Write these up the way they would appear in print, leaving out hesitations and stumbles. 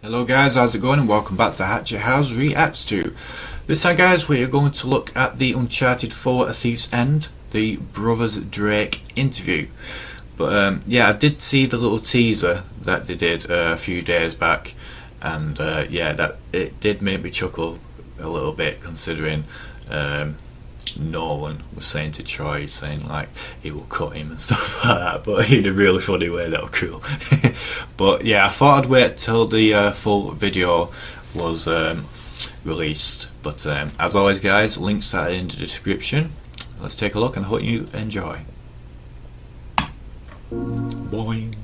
Hello guys, how's it going, and welcome back to Hatchet House Reacts to. This time guys, we are going to look at the Uncharted 4 A Thief's End, the Brothers Drake interview. But yeah, I did see the little teaser that they did a few days back, and yeah, that it did make me chuckle a little bit, considering Nolan was saying to Troy, saying like he will cut him and stuff like that, but in a really funny way. That was cool. But yeah, I thought I'd wait till the full video was released. But as always guys, links are in the description. Let's take a look and hope you enjoy. Boing.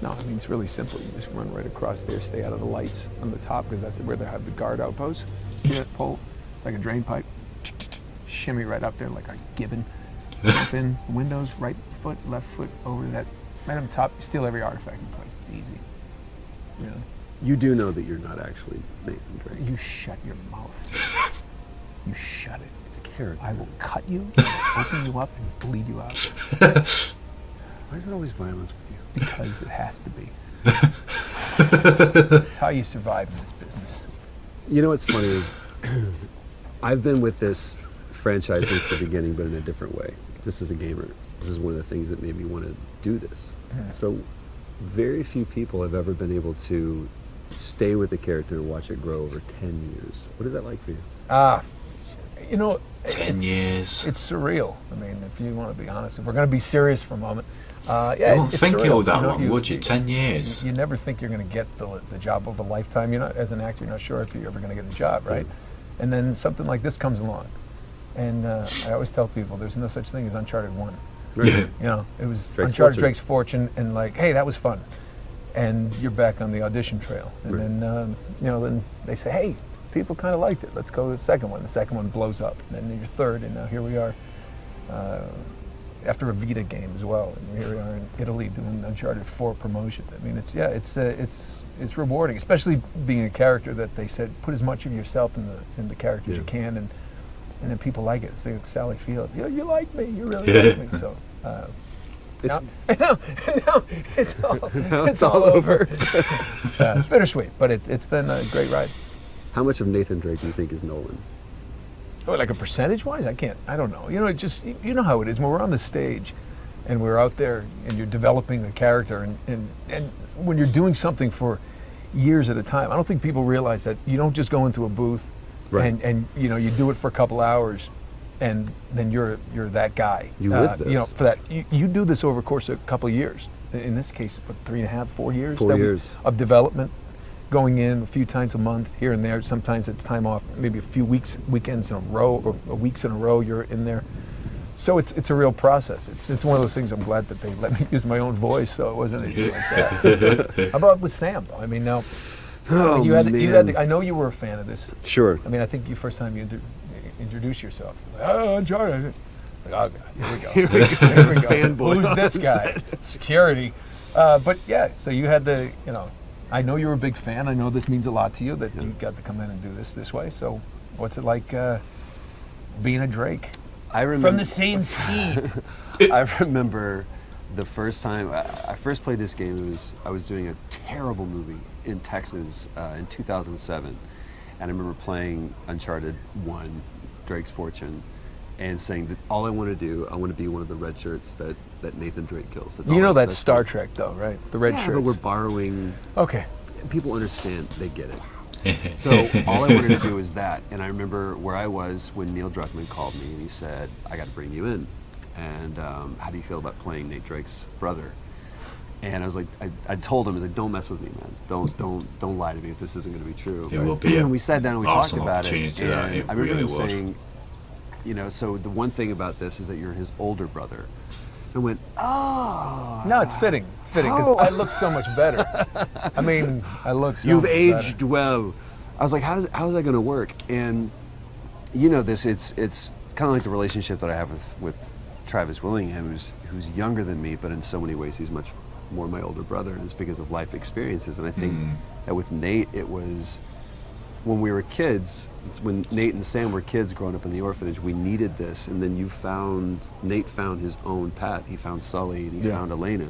No, I mean, it's really simple. You just run right across there, stay out of the lights on the top, because that's where they have the guard outpost. See that pole? It's like a drain pipe. Shimmy right up there like a gibbon. Jump in, windows, right foot, left foot over that. Right on top, you steal every artifact in place. It's easy. Really. You do know that you're not actually Nathan Drake. You shut your mouth. You shut it. It's a character. I will cut you, open you up, and bleed you out. Why is it always violence with you? Because it has to be. It's how you survive in this business. You know what's funny is I've been with this franchise since the beginning, but in a different way. Just as a gamer, this is one of the things that made me want to do this. So very few people have ever been able to stay with the character and watch it grow over 10 years. What is that like for you? You know, 10 years. It's surreal. I mean, if you want to be honest, if we're going to be serious for a moment, yeah, I don't think surreal. you're that long, would you? 10 years. You never think you're going to get the job of a lifetime. You're not, as an actor, you're not sure if you're ever going to get a job, right? And then something like this comes along, and I always tell people there's no such thing as Uncharted 1. Right. You know, it was Drake's Uncharted Fortune. Drake's Fortune, and like, hey, that was fun, and you're back on the audition trail, and then you know, then they say, hey, people kind of liked it. Let's go to the second one. The second one blows up, and then your third, and now here we are. After a Vita game as well, and here we are in Italy doing Uncharted 4 promotion. I mean, it's rewarding, especially being a character that they said put as much of yourself in the character as you can, and then people like it. It's like Sally Field, you like me, you really like me. So now it's all over. It's bittersweet, but it's been a great ride. How much of Nathan Drake do you think is Nolan? Oh, like a percentage-wise, I don't know. You know, you know how it is when we're on the stage, and we're out there, and you're developing the character, and when you're doing something for years at a time, I don't think people realize that you don't just go into a booth, and you know, you do it for a couple hours, and then you're that guy. You live this. You know, for that you do this over the course of a couple of years. In this case, what, 3.5, 4 years? 4 years of development. Going in a few times a month here and there. Sometimes it's time off, maybe a few weekends in a row, or weeks in a row you're in there. So it's a real process. It's one of those things. I'm glad that they let me use my own voice, so it wasn't anything like that. How about with Sam though? I mean, now you had I know you were a fan of this. Sure. I mean, I think you first time you introduced yourself, like, oh, Uncharted. It's like, oh God, here we go. Here we go. Fanboy. Who's this guy? Security. But yeah, so you had the, you know. I know you're a big fan. I know this means a lot to you that you got to come in and do this way. So, what's it like being a Drake? I remember from the same scene. I remember the first time I first played this game. I was doing a terrible movie in Texas in 2007, and I remember playing Uncharted 1, Drake's Fortune, and saying that all I want to do, I want to be one of the red shirts that Nathan Drake kills. That's you know that's Star Trek though, right? The red shirts. But we're borrowing. Okay. People understand, they get it. So all I wanted to do was that. And I remember where I was when Neil Druckmann called me and he said, I got to bring you in. And how do you feel about playing Nate Drake's brother? And I was like, I told him, I was like, don't mess with me, man. Don't lie to me if this isn't going to be true. It will be. And we sat down and we talked about it. And I remember really him saying, you know, so the one thing about this is that you're his older brother. I went, oh. No, it's fitting. It's fitting because I look so much better. I mean, I look so You've much aged better. well. I was like, how's that going to work? And you know this, it's kind of like the relationship that I have with Travis Willingham, who's younger than me, but in so many ways he's much more my older brother, and it's because of life experiences. And I think that with Nate, it was when we were kids, when Nate and Sam were kids growing up in the orphanage, we needed this, and then Nate found his own path. He found Sully, and he found Elena.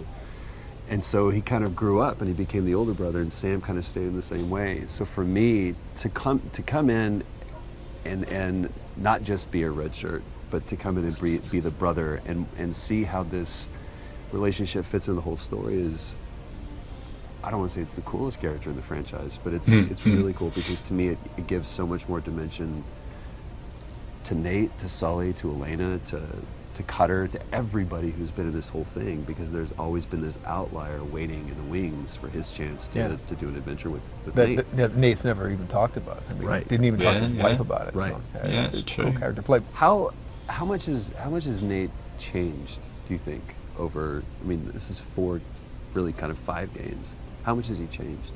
And so he kind of grew up and he became the older brother, and Sam kind of stayed in the same way. So for me to come in and not just be a red shirt, but to come in and be the brother and see how this relationship fits in the whole story is, I don't want to say it's the coolest character in the franchise, but it's really cool because to me it gives so much more dimension to Nate, to Sully, to Elena, to Cutter, to everybody who's been in this whole thing, because there's always been this outlier waiting in the wings for his chance to do an adventure with Nate. That Nate's never even talked about. I mean, Right. Didn't even talk to his wife about it. Right. So, Yeah, it's a true. cool character play. How much has Nate changed, do you think, over, I mean, this is 5 games. How much has he changed?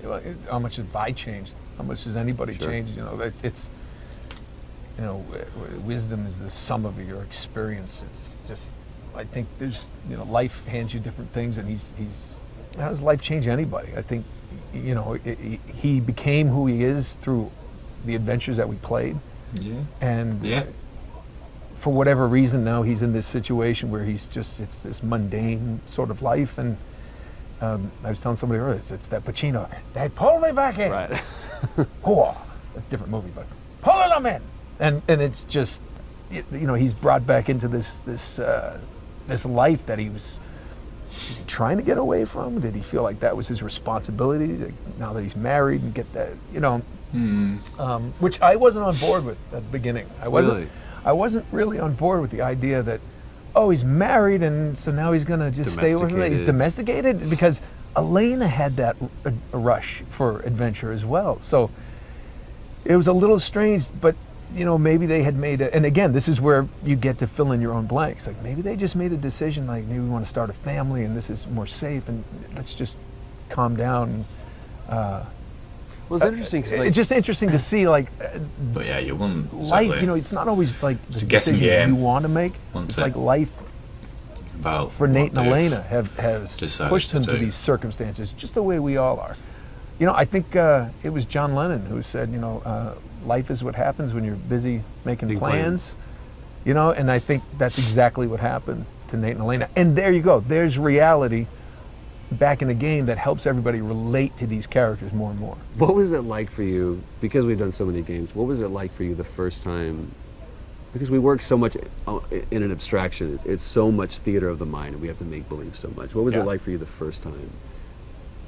Well, how much have I changed? How much has anybody Sure. changed? You know, it's you know, wisdom is the sum of your experience. It's just, I think there's, you know, life hands you different things, and he's how does life change anybody? I think, you know, he became who he is through the adventures that we played, and for whatever reason now he's in this situation where it's this mundane sort of life, and I was telling somebody earlier, it's that Pacino, they pulled me back in. Right. Hoo-ah. That's a different movie, but pulling them in. And it's just, you know, he's brought back into this life that is he trying to get away from? Did he feel like that was his responsibility now that he's married and get that, you know, which I wasn't on board with at the beginning. I wasn't really on board with the idea that, oh, he's married and so now he's going to just stay with her. He's domesticated, because Elena had that a rush for adventure as well. So it was a little strange, but you know, maybe they had made and again, this is where you get to fill in your own blanks. Like maybe they just made a decision, like maybe we want to start a family and this is more safe and let's just calm down. Well, it's interesting. It's just interesting to see, like, but yeah, you wouldn't. Life, exactly. you know, it's not always like the It's a guessing decisions game. you want to make. It's like life About for Nate and what Elena they've has decided pushed them to to do. these circumstances, just the way we all are. You know, I think it was John Lennon who said, you know, life is what happens when you're busy making plans. You know, and I think that's exactly what happened to Nate and Elena. And there you go. There's reality back in the game that helps everybody relate to these characters more and more. What was it like for you, because we've done so many games, what was it like for you the first time, because we work so much in an abstraction, it's so much theater of the mind and we have to make believe so much. What was it like for you the first time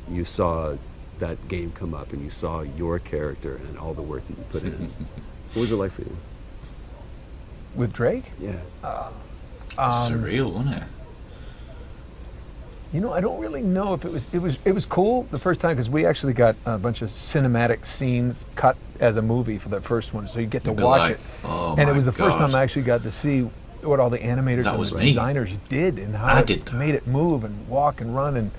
you saw that game come up and you saw your character and all the work that you put in? What was it like for you? With Drake? Yeah. Surreal, wasn't it? You know, I don't really know if it was cool the first time, because we actually got a bunch of cinematic scenes cut as a movie for that first one, so you get to watch it. Oh and my it was the first God. time I actually got to see what all the animators That and was the me. designers did and how I it did that. made it move and walk and run, and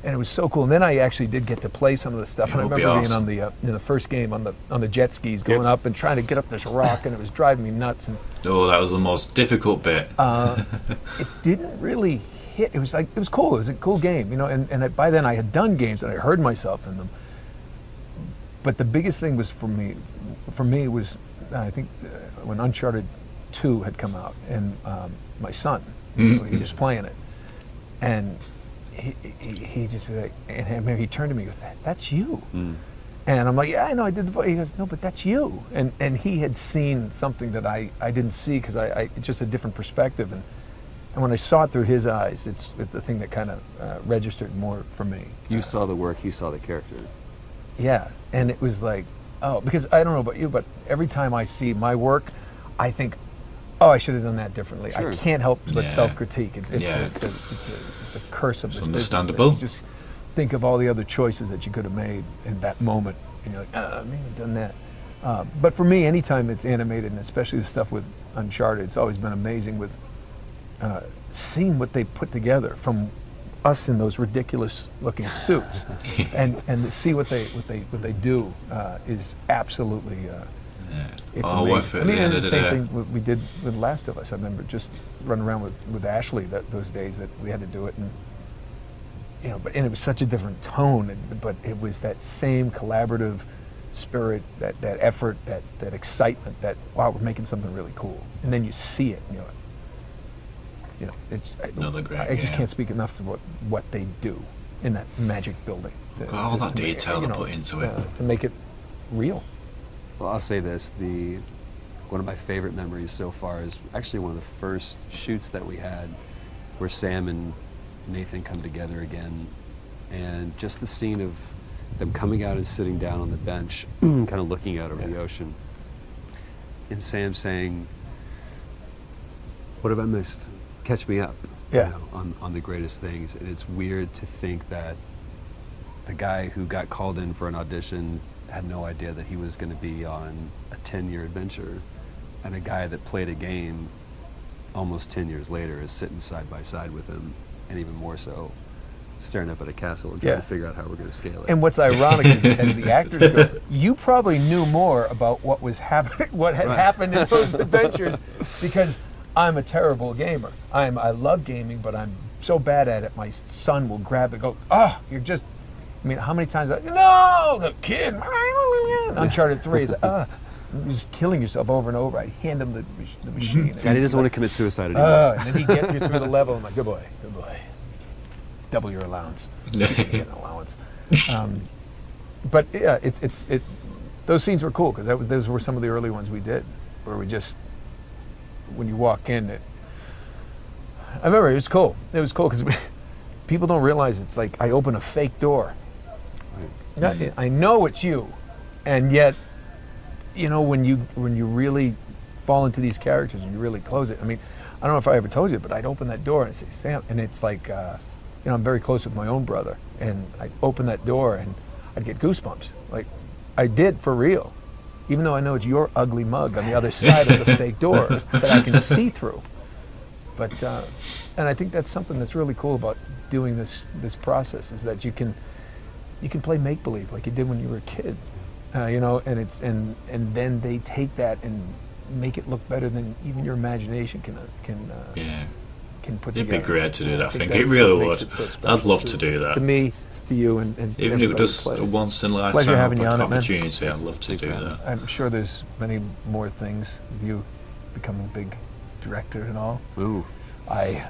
it was so cool. And then I actually did get to play some of the stuff. It And I would remember be being on the first game on the jet skis, going up and trying to get up this rock, and it was driving me nuts. And Oh, that was the most difficult bit. it didn't really hit. It was cool. It was a cool game, you know. And by then I had done games and I heard myself in them. But the biggest thing was for me was I think when Uncharted 2 had come out, and my son, he was playing it, and he just be like, and I remember he turned to me and goes, "That's you." And I'm like, "Yeah, I know, I did the voice." He goes, "No, but that's you." And he had seen something that I didn't see, because I just a different perspective. And when I saw it through his eyes, it's the thing that kind of registered more for me. You saw the work, he saw the character. Yeah, and it was like, oh, because I don't know about you, but every time I see my work, I think, oh, I should have done that differently. Sure. I can't help but Yeah. self-critique. It's Yeah. a curse of this It's business. understandable. You just think of all the other choices that you could have made in that moment, and you're like, maybe I've done that. But for me, anytime it's animated, and especially the stuff with Uncharted, it's always been amazing with seeing what they put together from us in those ridiculous looking suits, and to see what they do is absolutely it's All amazing. worth it I at mean, the end and of the the same day. thing we did with Last of Us. I remember just running around with Ashley those days that we had to do it, and you know, and it was such a different tone, but it was that same collaborative spirit, that effort, that excitement, that wow, we're making something really cool, and then you see it, and you're like, you know, it's Another great I just game. can't speak enough to what they do in that magic building. All that make- detail you they know, put into it. to make it real. Well, I'll say this: one of my favorite memories so far is actually one of the first shoots that we had, where Sam and Nathan come together again, and just the scene of them coming out and sitting down on the bench, kind of looking out over the ocean, and Sam saying, "What have I missed? Catch me up." Yeah. You know, on the greatest things. And it's weird to think that the guy who got called in for an audition had no idea that he was going to be on a 10-year adventure, and a guy that played a game almost 10 years later is sitting side by side with him, and even more so, staring up at a castle and trying Yeah. to figure out how we're going to scale it. And what's ironic is, as the actors go, you probably knew more about what was happening, what had happened in those adventures, because I'm a terrible gamer. I love gaming, but I'm so bad at it. My son will grab it, and go, "Oh, you're just." I mean, how many times? No, the kid. Uncharted 3. It's like, you're just killing yourself over and over. I hand him the machine. And he doesn't want to commit suicide anymore. And then he gets you through the level. I'm like, good boy. Double your allowance. You get an allowance. But yeah, those scenes were cool because those were some of the early ones we did, where we just, when you walk in, I remember it was cool. It was cool because people don't realize it's like I open a fake door. I know it's you, and yet, you know, when you really fall into these characters and you really close it. I mean, I don't know if I ever told you, but I'd open that door and I'd say, Sam, and it's like, you know, I'm very close with my own brother, and I'd open that door and I'd get goosebumps, like I did for real, even though I know it's your ugly mug on the other side of the fake door that I can see through. But and I think that's something that's really cool about doing this process, is that you can play make believe like you did when you were a kid, you know, and then they take that and make it look better than even your imagination can put It'd together. be great to do that. I think it that's really what would. makes it so special I'd love to do that. To me, to you, and Even if it everybody just who a plays. once in a Pleasure lifetime having you on it, man. opportunity, I'd love to do that. I'm sure there's many more things with you becoming a big director and all. Ooh. I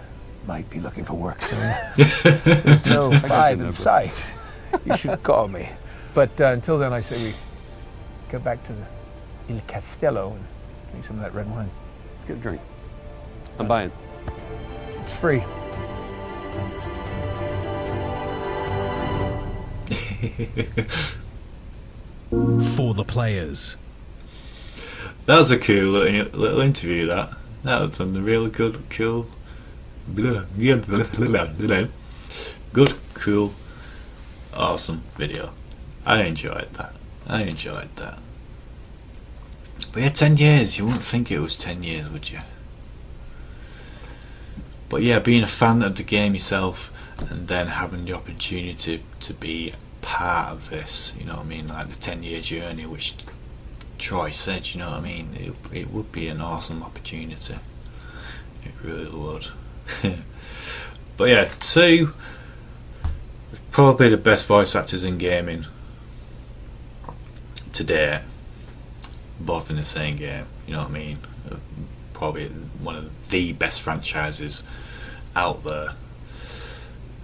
might be looking for work soon. There's no 5 in number. sight. You should call me. But until then, I say we go back to the Il Castello and drink some of that red wine. Let's get a drink. I'm buying. It's free. For the players. That was a cool little interview. That was a really good, cool, good, cool, awesome video. I enjoyed that. But yeah, 10 years. You wouldn't think it was 10 years, would you? But yeah, being a fan of the game yourself, and then having the opportunity to be part of this, you know what I mean, like the 10-year journey, which Troy said, you know what I mean, it would be an awesome opportunity. It really would. But yeah, 2 probably the best voice actors in gaming today, both in the same game, you know what I mean. Probably one of the best franchises out there.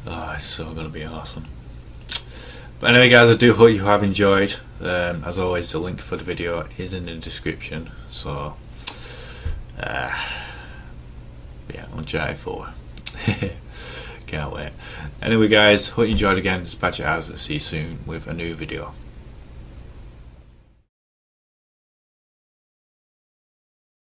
Oh, it's so going to be awesome. But anyway, guys, I do hope you have enjoyed. As always, the link for the video is in the description. So, yeah, Uncharted 4. Can't wait. Anyway, guys, hope you enjoyed again. It's Badger House. I'll see you soon with a new video.